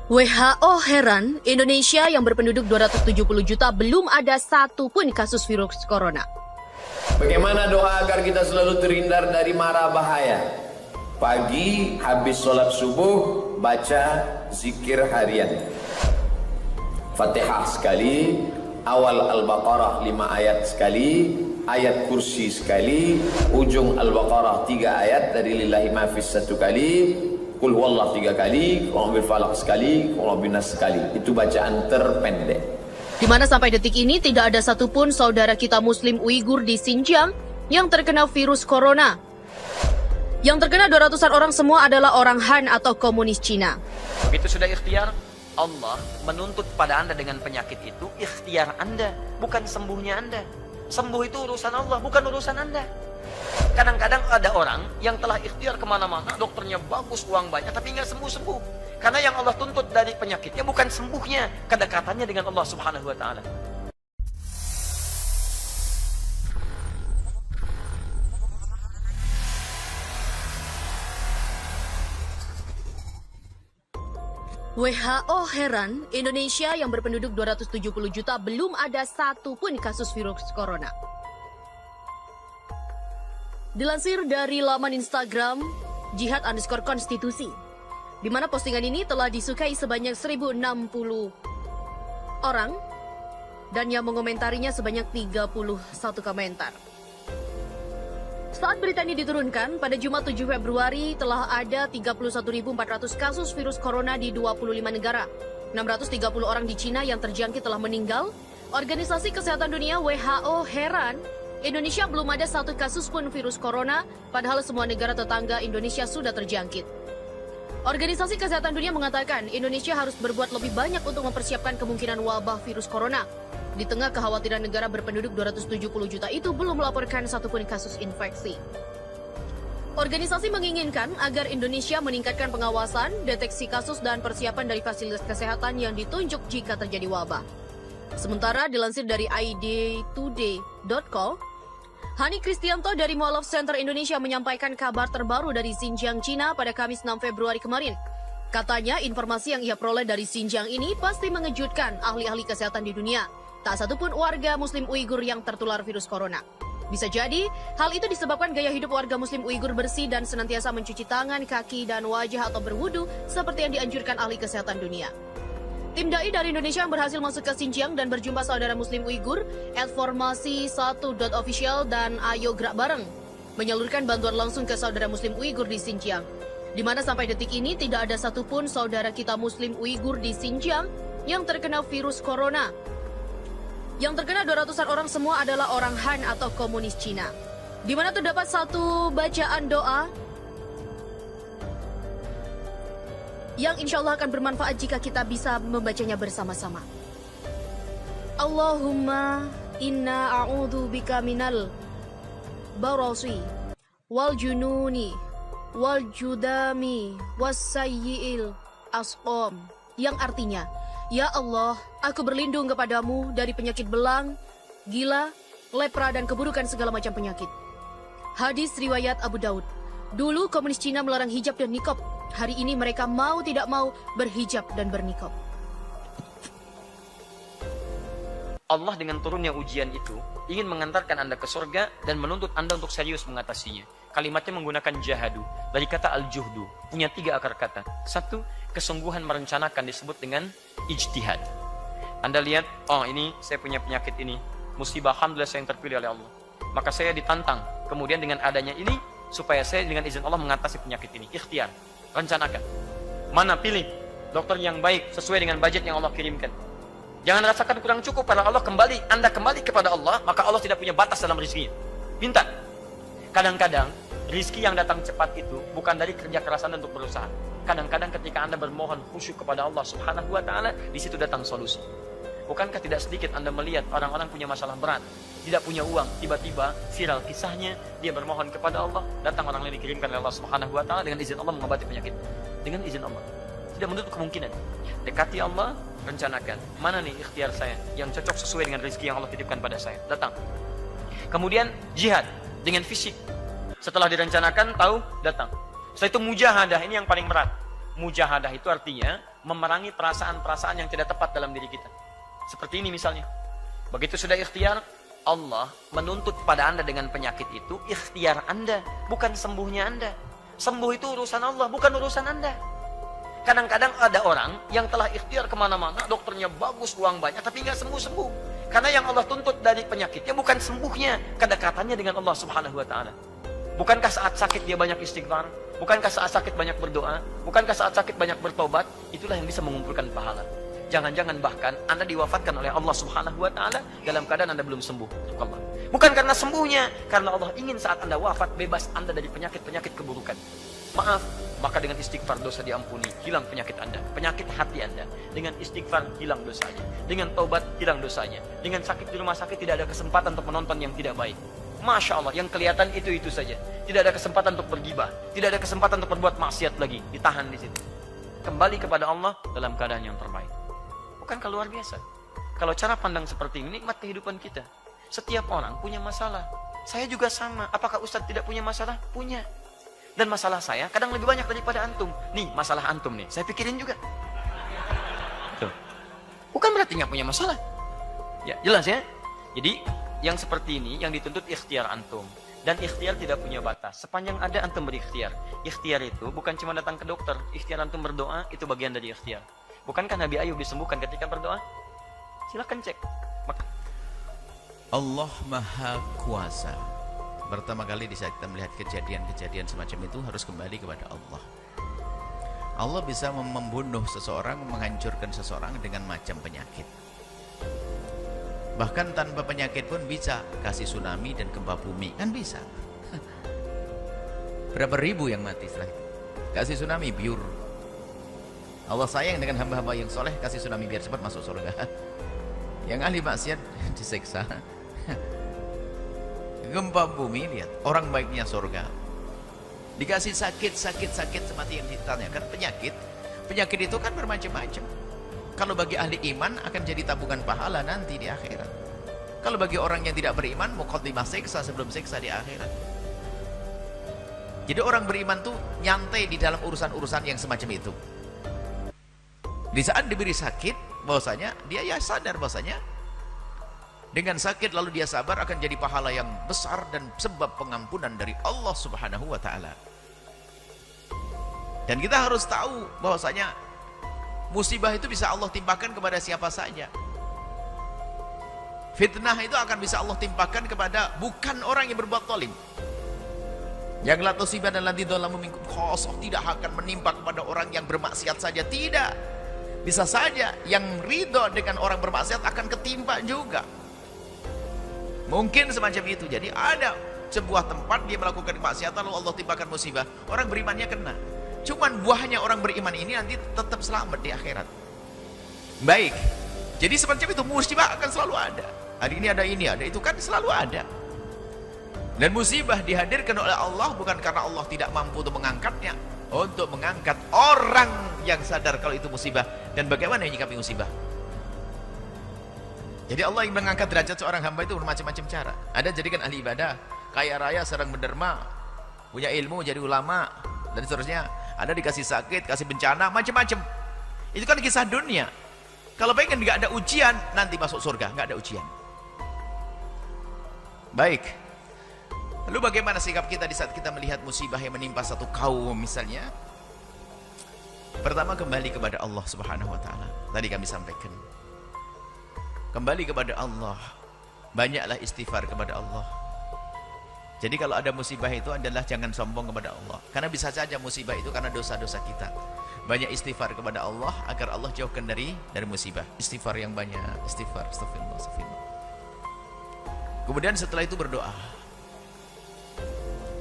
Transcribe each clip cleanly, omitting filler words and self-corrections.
WHO heran, Indonesia yang berpenduduk 270 juta belum ada satu pun kasus virus corona. Bagaimana doa agar kita selalu terhindar dari mara bahaya? Pagi habis sholat subuh baca zikir harian. Fatihah sekali, awal Al-Baqarah 5 ayat sekali, ayat kursi sekali, ujung Al-Baqarah 3 ayat dari lillahi mafis 1 kali, Qul huwallah 3 kali, Qul bil falaq sekali, Qul bin nas sekali. Itu bacaan terpendek. Di mana sampai detik ini tidak ada satupun saudara kita Muslim Uighur di Xinjiang yang terkena virus corona. Yang terkena 200-an orang semua adalah orang Han atau komunis Cina. Begitu sudah ikhtiar, Allah menuntut pada Anda dengan penyakit itu, ikhtiar Anda, bukan sembuhnya Anda. Sembuh itu urusan Allah, bukan urusan Anda. Kadang-kadang ada orang yang telah ikhtiar kemana-mana, dokternya bagus, uang banyak, tapi nggak sembuh-sembuh. Karena yang Allah tuntut dari penyakitnya bukan sembuhnya, kedekatannya dengan Allah Subhanahu wa Ta'ala. WHO heran, Indonesia yang berpenduduk 270 juta belum ada satu pun kasus virus corona. Dilansir dari laman Instagram jihad_konstitusi, di mana postingan ini telah disukai sebanyak 1060 orang dan yang mengomentarinya sebanyak 31 komentar. Saat berita ini diturunkan, pada Jumat 7 Februari telah ada 31.400 kasus virus corona di 25 negara. 630 orang di Cina yang terjangkit telah meninggal. Organisasi Kesehatan Dunia WHO heran, Indonesia belum ada satu kasus pun virus corona, padahal semua negara tetangga Indonesia sudah terjangkit. Organisasi Kesehatan Dunia mengatakan Indonesia harus berbuat lebih banyak untuk mempersiapkan kemungkinan wabah virus corona. Di tengah kekhawatiran negara berpenduduk 270 juta itu belum melaporkan satupun kasus infeksi. Organisasi menginginkan agar Indonesia meningkatkan pengawasan, deteksi kasus dan persiapan dari fasilitas kesehatan yang ditunjuk jika terjadi wabah. Sementara dilansir dari idtoday.co, Hani Kristianto dari Mualaf Center Indonesia menyampaikan kabar terbaru dari Xinjiang, Cina pada Kamis 6 Februari kemarin. Katanya informasi yang ia peroleh dari Xinjiang ini pasti mengejutkan ahli-ahli kesehatan di dunia. Tak satupun warga Muslim Uighur yang tertular virus corona. Bisa jadi, hal itu disebabkan gaya hidup warga Muslim Uighur bersih dan senantiasa mencuci tangan, kaki, dan wajah atau berwudu seperti yang dianjurkan ahli kesehatan dunia. Tim dai dari Indonesia yang berhasil masuk ke Xinjiang dan berjumpa saudara Muslim Uighur, @formasi1.official dan Ayo Gerak Bareng, menyalurkan bantuan langsung ke saudara Muslim Uighur di Xinjiang. Di mana sampai detik ini tidak ada satupun saudara kita Muslim Uighur di Xinjiang yang terkena virus corona. Yang terkena 200-an orang semua adalah orang Han atau komunis Cina. Di mana terdapat satu bacaan doa yang insya Allah akan bermanfaat jika kita bisa membacanya bersama-sama. Allahumma inna a'udhu bika minal barasi wal jununi wal judami was sayyi'il asqam, yang artinya, ya Allah, aku berlindung kepadamu dari penyakit belang, gila, lepra, dan keburukan segala macam penyakit. Hadis riwayat Abu Daud. Dulu komunis Cina melarang hijab dan niqab. Hari ini mereka mau tidak mau berhijab dan berniqab. Allah dengan turunnya ujian itu ingin mengantarkan Anda ke surga dan menuntut Anda untuk serius mengatasinya. Kalimatnya menggunakan jahadu, dari kata al-juhdu, punya 3 akar kata. 1, kesungguhan merencanakan disebut dengan ijtihad. Anda lihat, oh ini saya punya penyakit ini, musibah, alhamdulillah saya yang terpilih oleh Allah. Maka saya ditantang, kemudian dengan adanya ini, supaya saya dengan izin Allah mengatasi penyakit ini. Ikhtiar, rencanakan. Mana pilih dokter yang baik sesuai dengan budget yang Allah kirimkan. Jangan rasakan kurang cukup pada Allah, Anda kembali kepada Allah, maka Allah tidak punya batas dalam rezekinya. Minta. Kadang-kadang rezeki yang datang cepat itu bukan dari kerja keras Anda untuk berusaha. Kadang-kadang ketika Anda bermohon khusyuk kepada Allah Subhanahu wa Ta'ala, di situ datang solusi. Bukankah tidak sedikit Anda melihat orang-orang punya masalah berat, tidak punya uang, tiba-tiba viral kisahnya, dia bermohon kepada Allah, datang orang lain dikirimkan oleh Allah Subhanahu wa Ta'ala, dengan izin Allah mengobati penyakit. Dengan izin Allah. Tidak menutup kemungkinan. Dekati Allah, rencanakan. Mana nih ikhtiar saya yang cocok sesuai dengan rezeki yang Allah titipkan pada saya. Datang. Kemudian jihad dengan fisik. Setelah direncanakan, tahu, datang. Setelah itu mujahadah, ini yang paling berat. Mujahadah itu artinya memerangi perasaan-perasaan yang tidak tepat dalam diri kita. Seperti ini misalnya. Begitu sudah ikhtiar, Allah menuntut pada Anda dengan penyakit itu ikhtiar Anda, bukan sembuhnya Anda. Sembuh itu urusan Allah, bukan urusan Anda. Kadang-kadang ada orang yang telah ikhtiar kemana-mana, dokternya bagus, uang banyak, tapi nggak sembuh-sembuh. Karena yang Allah tuntut dari penyakitnya bukan sembuhnya, kedekatannya dengan Allah Subhanahu wa Ta'ala. Bukankah saat sakit dia banyak istighfar? Bukankah saat sakit banyak berdoa? Bukankah saat sakit banyak bertobat? Itulah yang bisa mengumpulkan pahala. Jangan-jangan bahkan Anda diwafatkan oleh Allah Subhanahu wa Ta'ala dalam keadaan Anda belum sembuh. Allah. Bukan karena sembuhnya, karena Allah ingin saat Anda wafat bebas Anda dari penyakit-penyakit keburukan. Maaf, maka dengan istighfar dosa diampuni, hilang penyakit Anda, penyakit hati Anda. Dengan istighfar hilang dosanya, dengan taubat hilang dosanya. Dengan sakit di rumah sakit tidak ada kesempatan untuk menonton yang tidak baik. Masya Allah, yang kelihatan itu saja. Tidak ada kesempatan untuk bergibah, tidak ada kesempatan untuk berbuat maksiat lagi, ditahan di situ. Kembali kepada Allah dalam keadaan yang terbaik. Bukankah luar biasa? Kalau cara pandang seperti ini, nikmat kehidupan kita. Setiap orang punya masalah. Saya juga sama. Apakah Ustadz tidak punya masalah? Punya. Dan masalah saya kadang lebih banyak daripada antum. Nih, masalah antum nih, saya pikirin juga. Tuh. Bukan berarti nggak punya masalah. Ya, jelas ya. Jadi, yang seperti ini yang dituntut ikhtiar antum. Dan ikhtiar tidak punya batas. Sepanjang ada antum berikhtiar. Ikhtiar itu bukan cuma datang ke dokter. Ikhtiar antum berdoa, itu bagian dari ikhtiar. Bukankah Nabi Ayub disembuhkan ketika berdoa? Silakan cek. Allah Maha Kuasa. Pertama kali di saat kita melihat kejadian-kejadian semacam itu harus kembali kepada Allah. Allah bisa membunuh seseorang, menghancurkan seseorang dengan macam penyakit. Bahkan tanpa penyakit pun bisa, kasih tsunami dan gempa bumi, kan bisa. Berapa ribu yang mati setelah itu? Kasih tsunami, biur. Allah sayang dengan hamba-hamba yang soleh, kasih tsunami biar cepat masuk surga. Yang ahli maksiat disiksa. Gempa bumi, lihat, orang baiknya surga. Dikasih sakit seperti yang ditanyakan, penyakit itu kan bermacam-macam. Kalau bagi ahli iman akan jadi tabungan pahala nanti di akhirat. Kalau bagi orang yang tidak beriman, muqaddimah siksa sebelum siksa di akhirat. Jadi orang beriman tuh nyantai di dalam urusan-urusan yang semacam itu. Di saat diberi sakit, bahwasanya dia ya sadar bahwasanya dengan sakit lalu dia sabar akan jadi pahala yang besar dan sebab pengampunan dari Allah Subhanahu wa Ta'ala. Dan kita harus tahu bahwasanya musibah itu bisa Allah timpakan kepada siapa saja. Fitnah itu akan bisa Allah timpakan kepada bukan orang yang berbuat zalim. Yang la tusibah dan la dzalamu minkum khasah, tidak akan menimpa kepada orang yang bermaksiat saja, tidak. Bisa saja yang ridho dengan orang bermaksiat akan ketimpa juga. Mungkin semacam itu. Jadi ada sebuah tempat dia melakukan kemaksiatan lalu Allah timpakan musibah, orang berimannya kena. Cuman buahnya orang beriman ini nanti tetap selamat di akhirat. Baik. Jadi semacam itu, musibah akan selalu ada. Hari ini ada, itu kan selalu ada. Dan musibah dihadirkan oleh Allah bukan karena Allah tidak mampu untuk mengangkatnya, untuk mengangkat orang yang sadar kalau itu musibah dan bagaimana menyikapi musibah. Jadi Allah yang mengangkat derajat seorang hamba itu bermacam-macam cara. Ada jadikan ahli ibadah, kaya raya, sedang berderma, punya ilmu, jadi ulama, dan seterusnya. Ada dikasih sakit, kasih bencana, macam-macam. Itu kan kisah dunia. Kalau pengen nggak ada ujian, nanti masuk surga, nggak ada ujian. Baik. Lalu bagaimana sikap kita di saat kita melihat musibah yang menimpa satu kaum misalnya? Pertama, kembali kepada Allah Subhanahu wa Ta'ala. Tadi kami sampaikan. Kembali kepada Allah. Banyaklah istighfar kepada Allah. Jadi kalau ada musibah itu adalah jangan sombong kepada Allah. Karena bisa saja musibah itu karena dosa-dosa kita. Banyak istighfar kepada Allah agar Allah jauhkan dari musibah. Istighfar yang banyak. Istighfar, astagfirullah, astagfirullah. Kemudian setelah itu berdoa.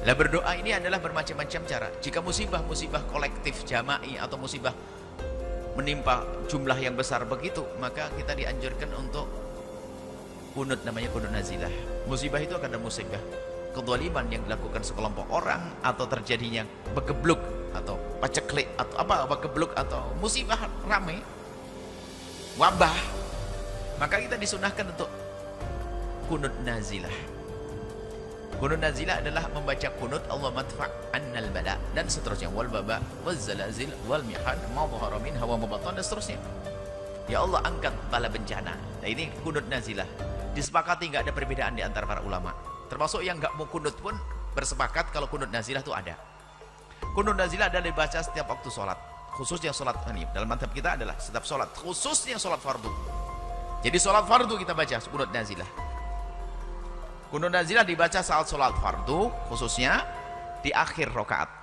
Lah berdoa ini adalah bermacam-macam cara. Jika musibah kolektif jama'i atau musibah menimpa jumlah yang besar begitu, maka kita dianjurkan untuk kunut, namanya kunut nazilah. Musibah itu akan ada musibah kezaliman yang dilakukan sekelompok orang atau terjadinya begebluk atau paceklik atau apa begebluk atau musibah ramai wabah, maka kita disunahkan untuk kunut nazilah. Kunut nazilah adalah membaca kunut Allah madfa' annal bala dan seterusnya, wal baba wal zalazil wal mihad ma dhahara minha wa ma batan dan seterusnya. Ya Allah, angkat bala bencana. Nah, ini kunut nazilah. Disepakati nggak ada perbedaan di antara para ulama. Termasuk yang nggak mau kunut pun bersepakat kalau kunut nazilah itu ada. Kunut nazilah adalah dibaca setiap waktu sholat, khususnya sholat ini. Dalam madzhab kita adalah setiap sholat, khususnya sholat fardu. Jadi sholat fardu kita baca kunut nazilah. Kunut nazilah dibaca saat sholat fardu, khususnya di akhir rakaat.